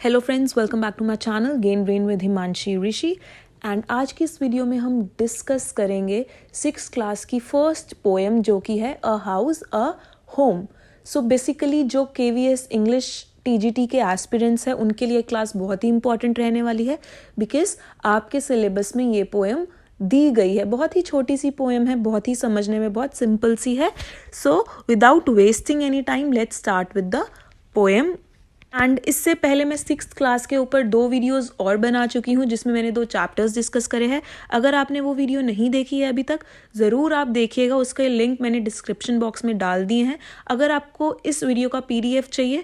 Hello friends, welcome back to my channel gain brain with Himanshi Rishi. And आज की इस video में हम डिस्कस करेंगे 6th क्लास की फर्स्ट पोएम जो कि है a house a home. So basically जो KVS इंग्लिश TGT के एस्पिरेंट्स हैं उनके लिए क्लास बहुत ही इंपॉर्टेंट रहने वाली है, बिकॉज आपके सिलेबस में ये पोएम दी गई है। बहुत ही छोटी सी पोएम है, बहुत ही समझने में बहुत सिंपल सी है। So without wasting any time let's start with the poem. And इससे पहले मैं 6th क्लास के ऊपर 2 वीडियोस और बना चुकी हूँ जिसमें मैंने 2 चैप्टर्स डिस्कस करे हैं। अगर आपने वो वीडियो नहीं देखी है अभी तक, ज़रूर आप देखिएगा, उसका लिंक मैंने डिस्क्रिप्शन बॉक्स में डाल दिए हैं। अगर आपको इस वीडियो का PDF चाहिए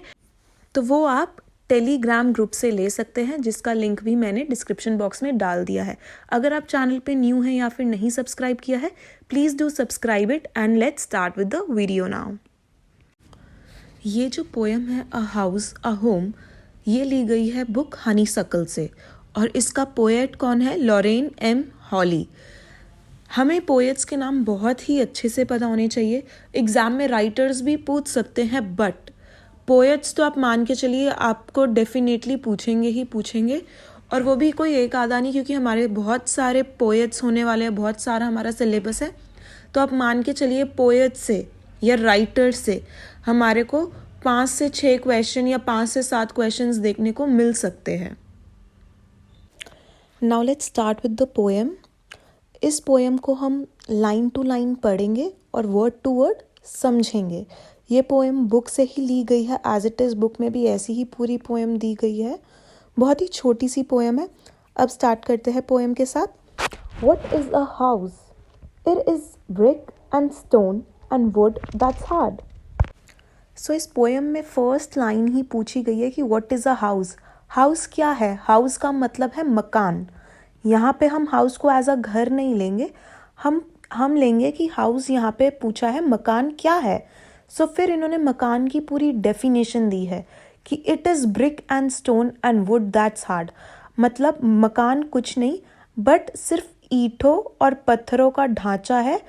तो वो आप टेलीग्राम ग्रुप से ले सकते हैं, जिसका लिंक भी मैंने डिस्क्रिप्शन बॉक्स में डाल दिया है। अगर आप चैनल पे न्यू हैं या फिर नहीं सब्सक्राइब किया है, please do subscribe it and let's start with the video now. ये जो पोएम है अ हाउस अ होम, ये ली गई है बुक हनीसकल से और इसका पोएट कौन है? Lauren M. हॉली। हमें पोएट्स के नाम बहुत ही अच्छे से पता होने चाहिए। एग्ज़ाम में राइटर्स भी पूछ सकते हैं, बट पोएट्स तो आप मान के चलिए आपको डेफिनेटली पूछेंगे ही पूछेंगे, और वो भी कोई एक आधा नहीं, क्योंकि हमारे बहुत सारे पोएट्स होने वाले हैं, बहुत सारा हमारा सिलेबस है। तो आप मान के चलिए पोएट से या राइटर से हमारे को 5 से 6 क्वेश्चन या 5 से 7 क्वेश्चंस देखने को मिल सकते हैं। Now let's start with the poem. इस पोएम को हम लाइन टू लाइन पढ़ेंगे और वर्ड टू वर्ड समझेंगे। ये पोएम बुक से ही ली गई है, एज इट इज़ बुक में भी ऐसी ही पूरी पोएम दी गई है। बहुत ही छोटी सी पोएम है। अब स्टार्ट करते हैं पोएम के साथ। What is a house? It is brick and stone and wood that's hard. सो इस पोएम में फर्स्ट लाइन ही पूछी गई है कि what is a house. House क्या है? हाउस का मतलब है मकान। यहाँ पे हम हाउस को एज अ घर नहीं लेंगे, हम लेंगे कि हाउस यहाँ पे पूछा है मकान क्या है। सो फिर इन्होंने मकान की पूरी डेफिनेशन दी है कि it is brick and stone and would that's hard. मतलब मकान कुछ नहीं बट सिर्फ ईंटों और पत्थरों का ढांचा है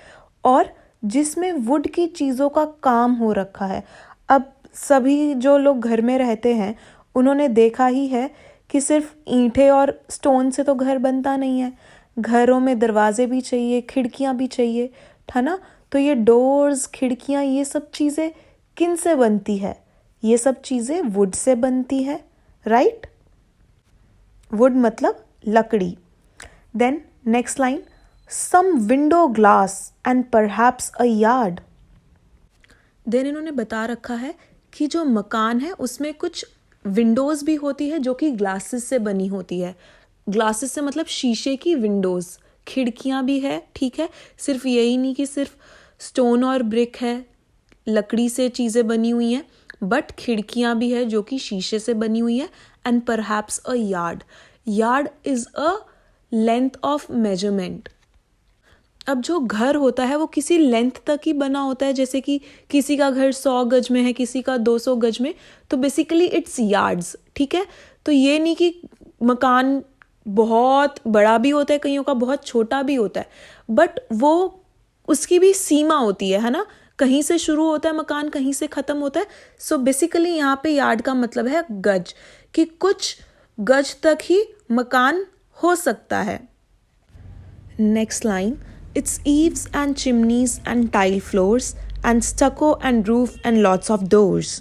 और जिसमें वुड की चीज़ों का काम हो रखा है। अब सभी जो लोग घर में रहते हैं उन्होंने देखा ही है कि सिर्फ ईंटें और स्टोन से तो घर बनता नहीं है। घरों में दरवाजे भी चाहिए, खिड़कियां भी चाहिए, है ना। तो ये डोर्स, खिड़कियां, ये सब चीज़ें किन से बनती है? ये सब चीज़ें वुड से बनती है, राइट। वुड मतलब लकड़ी। Then next line, some window glass and perhaps a yard. Then इन्होंने बता रखा है कि जो मकान है उसमें कुछ विंडोज़ भी होती है जो कि ग्लासेस से बनी होती है। ग्लासेस से मतलब शीशे की विंडोज़। खिड़कियाँ भी है, ठीक है। सिर्फ यही नहीं कि सिर्फ स्टोन और ब्रिक है, लकड़ी से चीज़ें बनी हुई हैं, बट खिड़कियाँ भी है जो कि शीशे से बनी हुई है। And perhaps a yard. Yard is a length of measurement. अब जो घर होता है वो किसी लेंथ तक ही बना होता है, जैसे कि किसी का घर 100 गज में है, किसी का 200 गज में, तो बेसिकली इट्स यार्ड्स, ठीक है। तो ये नहीं कि मकान बहुत बड़ा भी होता है, कईयों का बहुत छोटा भी होता है, बट वो उसकी भी सीमा होती है ना। कहीं से शुरू होता है मकान, कहीं से ख़त्म होता है। सो बेसिकली यहाँ पे यार्ड का मतलब है गज, कि कुछ गज तक ही मकान हो सकता है। Next line, It's eaves and chimneys and tile floors and stucco and roof and lots of doors.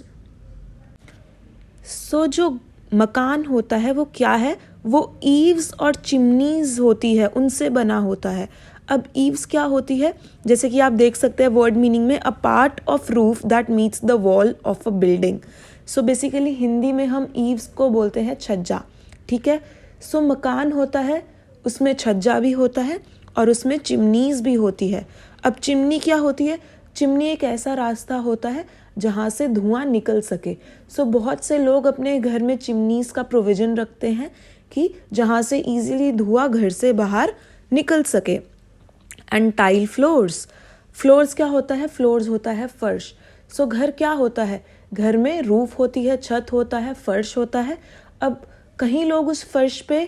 So जो मकान होता है वो क्या है? वो ईव्स और चिमनीज होती है, उनसे बना होता है। अब ईव्स क्या होती है? जैसे कि आप देख सकते हैं वर्ड मीनिंग में, a part of roof that meets the wall of a building. So basically Hindi में हम ईव्स को बोलते हैं छज्जा, ठीक है। सो मकान होता है, उसमें छज्जा भी होता है और उसमें चिमनीज भी होती है। अब चिमनी क्या होती है? चिमनी एक ऐसा रास्ता होता है जहाँ से धुआं निकल सके। सो बहुत से लोग अपने घर में चिमनीज का प्रोविज़न रखते हैं कि जहाँ से इजीली धुआं घर से बाहर निकल सके। एंड टाइल फ्लोर्स, फ्लोर्स क्या होता है? फ्लोर्स होता है फर्श। सो घर क्या होता है? घर में रूफ होती है, छत होता है, फर्श होता है। अब कहीं लोग उस फर्श पे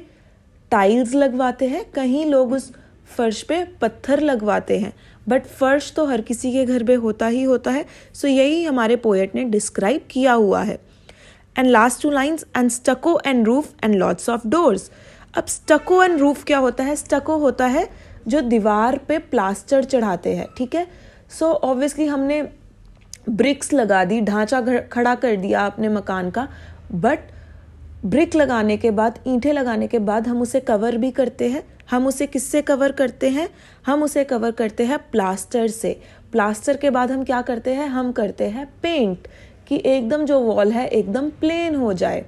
टाइल्स लगवाते हैं, कहीं लोग उस फर्श पे पत्थर लगवाते हैं, बट फर्श तो हर किसी के घर पे होता ही होता है। सो यही हमारे पोएट ने डिस्क्राइब किया हुआ है। And last 2 lines, and स्टको and roof and lots of doors. अब स्टको एंड रूफ क्या होता है? स्टको होता है जो दीवार पे प्लास्टर चढ़ाते हैं, ठीक है। सो ऑब्वियसली हमने ब्रिक्स लगा दी, ढांचा खड़ा कर दिया अपने मकान का, बट ब्रिक लगाने के बाद, ईंटें लगाने के बाद हम उसे कवर भी करते हैं। हम उसे किससे कवर करते हैं? हम उसे कवर करते हैं प्लास्टर से। प्लास्टर के बाद हम क्या करते हैं? हम करते हैं पेंट, कि एकदम जो वॉल है एकदम प्लेन हो जाए।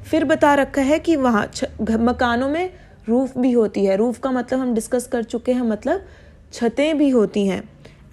फिर बता रखा है कि वहाँ मकानों में रूफ भी होती है। रूफ का मतलब हम डिस्कस कर चुके हैं, मतलब छतें भी होती हैं।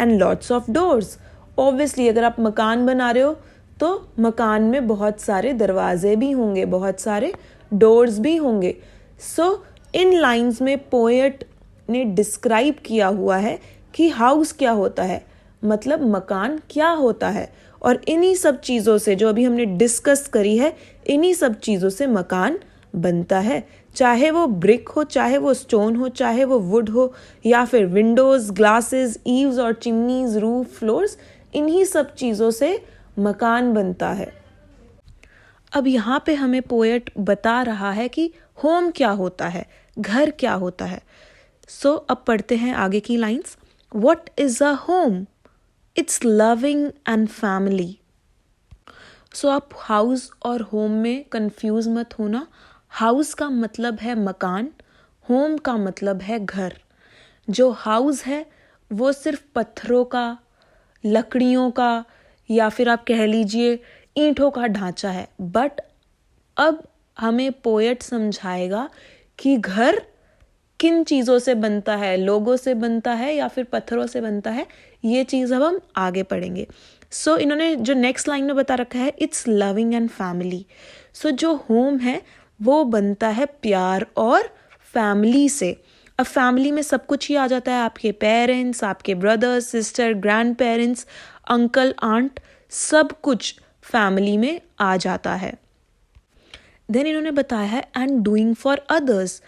And lots of doors, obviously अगर आप मकान बना रहे हो तो मकान में बहुत सारे दरवाजे भी होंगे, बहुत सारे डोर्स भी होंगे। सो इन लाइंस में पोएट ने डिस्क्राइब किया हुआ है कि हाउस क्या होता है, मतलब मकान क्या होता है। और इन्हीं सब चीज़ों से जो अभी हमने डिस्कस करी है, इन्हीं सब चीज़ों से मकान बनता है। चाहे वो ब्रिक हो, चाहे वो स्टोन हो, चाहे वो वुड हो, या फिर विंडोज़, ग्लासेस, ईव्स और चिमनीज, रूफ, फ्लोर्स, इन्हीं सब चीज़ों से मकान बनता है। अब यहाँ पे हमें पोएट बता रहा है कि होम क्या होता है, घर क्या होता है। सो अब पढ़ते हैं आगे की lines. What is a home? It's loving and family. So आप हाउस और होम में कंफ्यूज मत होना। हाउस का मतलब है मकान, होम का मतलब है घर। जो हाउस है वो सिर्फ पत्थरों का, लकड़ियों का, या फिर आप कह लीजिए ईंटों का ढांचा है। बट अब हमें पोएट समझाएगा कि घर किन चीज़ों से बनता है, लोगों से बनता है या फिर पत्थरों से बनता है। ये चीज़ अब हम आगे पढ़ेंगे। सो इन्होंने जो नेक्स्ट लाइन में बता रखा है, इट्स लविंग एंड फैमिली। सो जो होम है वो बनता है प्यार और फैमिली से। अब फैमिली में सब कुछ ही आ जाता है, आपके पेरेंट्स, आपके brothers, sister, grand parents, uncle, aunt, सब कुछ फैमिली में आ जाता है। देन इन्होंने बताया है एंड डूइंग फॉर अदर्स।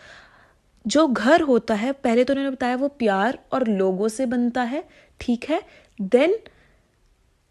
जो घर होता है, पहले तो इन्होंने बताया वो प्यार और लोगों से बनता है, ठीक है। देन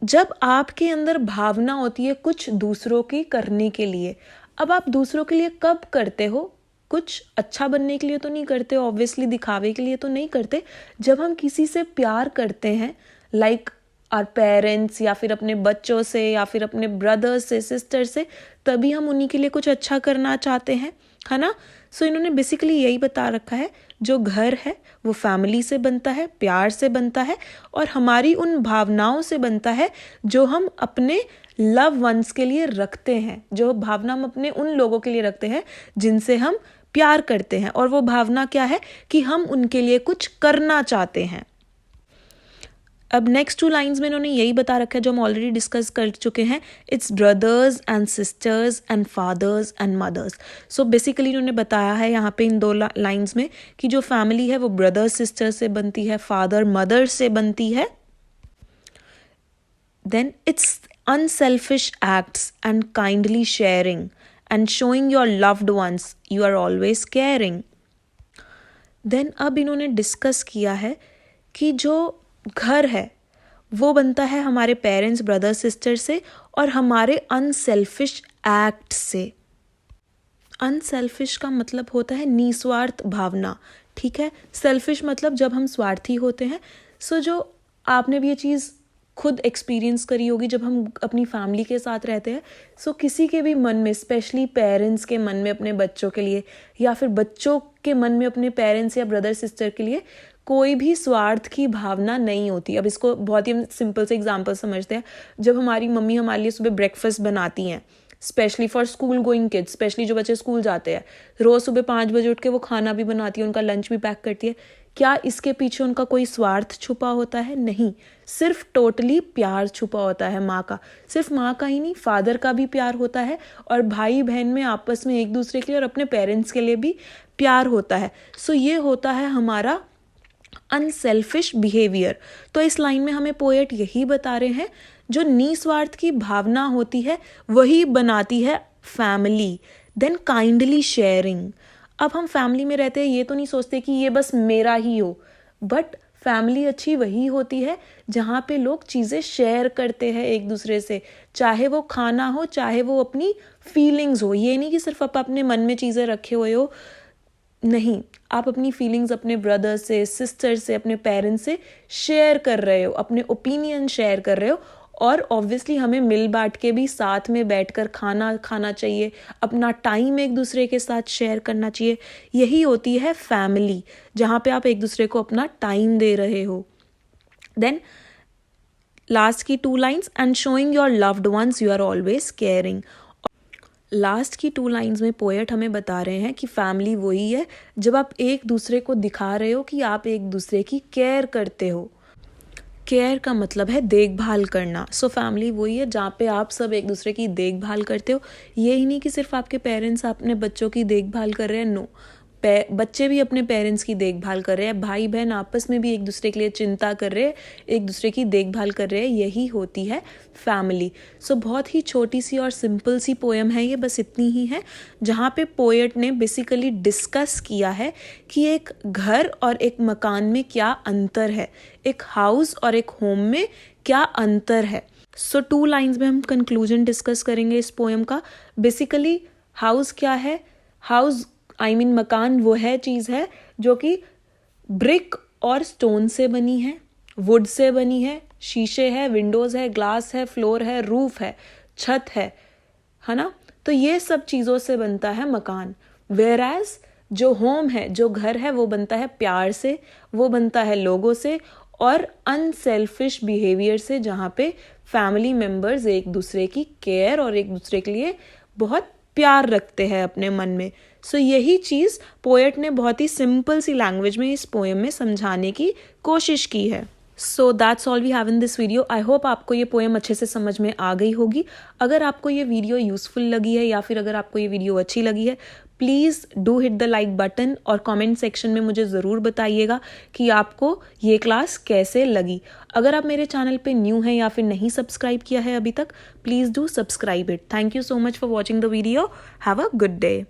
जब आपके अंदर भावना होती है कुछ दूसरों की करने के लिए, अब आप दूसरों के लिए कब करते हो? कुछ अच्छा बनने के लिए तो नहीं करते, ऑब्वियसली दिखावे के लिए तो नहीं करते। जब हम किसी से प्यार करते हैं, लाइक आवर पेरेंट्स, या फिर अपने बच्चों से, या फिर अपने ब्रदर्स से, सिस्टर से, तभी हम उन्हीं के लिए कुछ अच्छा करना चाहते हैं, है ना। सो इन्होंने बेसिकली यही बता रखा है, जो घर है वो फैमिली से बनता है, प्यार से बनता है, और हमारी उन भावनाओं से बनता है जो हम अपने लव वंस के लिए रखते हैं, जो भावना हम अपने उन लोगों के लिए रखते हैं जिनसे हम प्यार करते हैं। और वो भावना क्या है? कि हम उनके लिए कुछ करना चाहते हैं। अब नेक्स्ट 2 लाइंस में इन्होंने यही बता रखा है जो हम ऑलरेडी डिस्कस कर चुके हैं, it's brothers and sisters and fathers and mothers. So basically इन्होंने बताया है यहाँ पे इन 2 लाइंस में कि जो फैमिली है वो ब्रदर्स सिस्टर्स से बनती है, फादर मदर से बनती है। Then it's unselfish acts and kindly sharing and showing your loved ones you are always caring. Then अब इन्होंने डिस्कस किया है कि जो घर है वो बनता है हमारे पेरेंट्स, ब्रदर, सिस्टर से, और हमारे अनसेल्फिश एक्ट से। अनसेल्फिश का मतलब होता है निस्वार्थ भावना, ठीक है। सेल्फिश मतलब जब हम स्वार्थी होते हैं। सो जो आपने भी ये चीज़ खुद एक्सपीरियंस करी होगी, जब हम अपनी फैमिली के साथ रहते हैं, सो किसी के भी मन में, स्पेशली पेरेंट्स के मन में अपने बच्चों के लिए, या फिर बच्चों के मन में अपने पेरेंट्स या ब्रदर सिस्टर के लिए कोई भी स्वार्थ की भावना नहीं होती। अब इसको बहुत ही हम सिंपल से एग्जांपल समझते हैं। जब हमारी मम्मी हमारे लिए सुबह ब्रेकफास्ट बनाती हैं, specially for school going kids, specially जो बच्चे स्कूल जाते हैं, रोज़ सुबह 5 बजे उठ के वो खाना भी बनाती है, उनका लंच भी पैक करती है। क्या इसके पीछे उनका कोई स्वार्थ छुपा होता है? नहीं, सिर्फ टोटली प्यार छुपा होता है माँ का। सिर्फ माँ का ही नहीं, फादर का भी प्यार होता है, और भाई बहन में आपस में एक दूसरे के लिए और अपने पेरेंट्स के लिए भी प्यार होता है। सो ये होता है हमारा अनसेल्फिश बिहेवियर। तो इस लाइन में हमें पोएट यही बता रहे हैं, जो निस्वार्थ की भावना होती है वही बनाती है फैमिली। Then kindly sharing. अब हम फैमिली में रहते हैं, ये तो नहीं सोचते कि ये बस मेरा ही हो, बट फैमिली अच्छी वही होती है जहाँ पे लोग चीज़ें शेयर करते हैं एक दूसरे से, चाहे वो खाना हो चाहे वो अपनी फीलिंग्स हो। ये नहीं कि सिर्फ आप अपने मन में चीज़ें रखे हुए हो, नहीं, आप अपनी फीलिंग्स अपने ब्रदर से, सिस्टर से, अपने पेरेंट्स से शेयर कर रहे हो, अपने ओपिनियन शेयर कर रहे हो। और ऑब्वियसली हमें मिल बांट के भी साथ में बैठकर खाना खाना चाहिए, अपना टाइम एक दूसरे के साथ शेयर करना चाहिए। यही होती है फैमिली, जहाँ पे आप एक दूसरे को अपना टाइम दे रहे हो। देन लास्ट की 2 lines, and showing your loved ones you are always caring. Last की 2 लाइन्स में पोएट हमें बता रहे हैं कि फैमिली वही है जब आप एक दूसरे को दिखा रहे हो कि आप एक दूसरे की केयर करते हो। केयर का मतलब है देखभाल करना। सो फैमिली वही है जहाँ पे आप सब एक दूसरे की देखभाल करते हो। ये ही नहीं कि सिर्फ आपके पेरेंट्स अपने बच्चों की देखभाल कर रहे हैं, नो, बच्चे भी अपने पेरेंट्स की देखभाल कर रहे हैं, भाई बहन आपस में भी एक दूसरे के लिए चिंता कर रहे हैं, एक दूसरे की देखभाल कर रहे हैं। यही होती है फैमिली। सो बहुत ही छोटी सी और सिंपल सी पोएम है ये, बस इतनी ही है, जहाँ पे पोएट ने बेसिकली डिस्कस किया है कि एक घर और एक मकान में क्या अंतर है, एक हाउस और एक होम में क्या अंतर है। सो 2 लाइन्स में हम कंक्लूजन डिस्कस करेंगे इस पोएम का। बेसिकली हाउस क्या है? हाउस मकान वो है चीज़ है जो कि ब्रिक और स्टोन से बनी है, वुड से बनी है, शीशे है, विंडोज़ है, ग्लास है, फ्लोर है, रूफ है, छत है ना। तो ये सब चीज़ों से बनता है मकान। वेयरएज जो होम है, जो घर है, वो बनता है प्यार से, वो बनता है लोगों से और अनसेल्फिश बिहेवियर से, जहाँ पे फैमिली मेम्बर्स एक दूसरे की केयर और एक दूसरे के लिए बहुत प्यार रखते हैं अपने मन में। सो यही चीज़ पोएट ने बहुत ही सिंपल सी लैंग्वेज में इस पोएम में समझाने की कोशिश की है। So that's all we have in this video. I hope आपको ये पोएम अच्छे से समझ में आ गई होगी। अगर आपको ये वीडियो यूजफुल लगी है या फिर अगर आपको ये वीडियो अच्छी लगी है, please do hit the like button और कमेंट सेक्शन में मुझे ज़रूर बताइएगा कि आपको ये क्लास कैसे लगी। अगर आप मेरे चैनल पे न्यू हैं या फिर नहीं सब्सक्राइब किया है अभी तक, please do subscribe it. Thank you so much for watching the video. Have a good day.